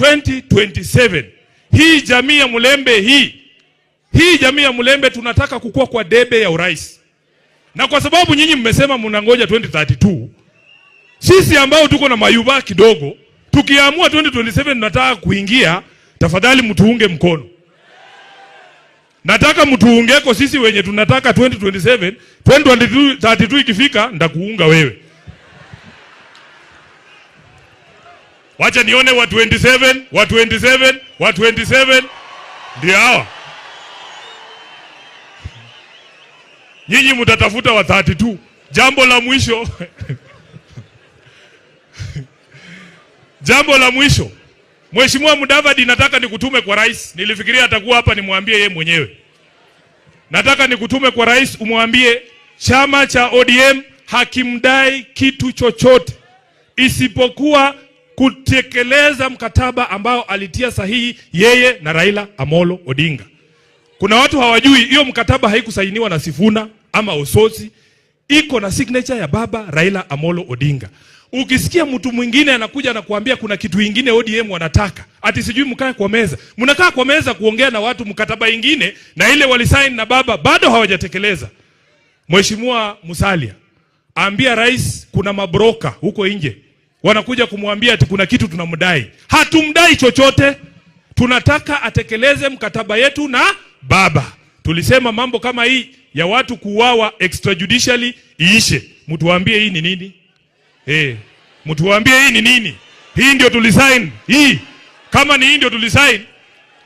2027 hii jamii ya Mulembe hii jamii ya Mulembe tunataka kukua kwa debe ya urais. Na kwa sababu nyinyi mmesema mnangoja 2032, sisi ambao tuko na mayuba kidogo, tukiamua 2027 tunataka kuingia, tafadhali mtuunge mkono. Nataka mtuungeko sisi wenye tunataka 2027, 2032 ikifika ndakuunga wewe. Wacha nione wa 27 ndio hawa. Nyinyi mtatafuta wa 32. Jambo la mwisho jambo la mwisho, Mheshimiwa Mudavadi, nataka nikutume kwa rais. Nilifikiria atakuwa hapa nimwambie yeye mwenyewe. Nataka nikutume kwa rais umwambie chama cha ODM hakimdai kitu chochote isipokuwa kutekeleza mkataba ambao alitia sahihi yeye na Raila Amolo Odinga. Kuna watu hawajui hiyo mkataba haikusainiwa na Sifuna ama Ososi, iko na signature ya baba Raila Amolo Odinga. Ukisikia mtu mwingine anakuja na kuambia kuna kitu kingine ODM wanataka, ati sijui mkae kwa meza. Mnakaa kwa meza kuongea na watu mkataba ingine na ile walisaini na baba bado hawajatekeleza. Mheshimiwa Musalia, ambia rais kuna mabroka huko nje wanakuja kumwambia ati kuna kitu tunamdai. Hatumdai chochote. Tunataka atekeleze mkataba yetu na baba. Tulisema mambo kama hii ya watu kuuawa extrajudicially iishe. Mtuambie hii ni nini? Mtuambie hii ni nini? Hii ndio tulisign. Hii kama ni hii ndio tulisign,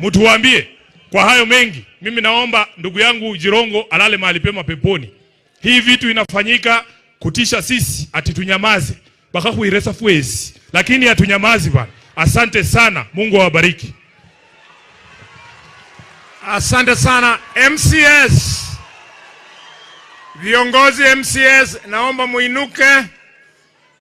mtuambie. Kwa hayo mengi, mimi naomba ndugu yangu Jirongo alale mahali pema peponi. Hii vitu inafanyika kutisha sisi, ati tunyamaze. Baka kuiresa fuezi. Lakini hatunyamazi bwana. Asante sana. Mungu awabariki. Asante sana MCS. Viongozi MCS naomba muinuke.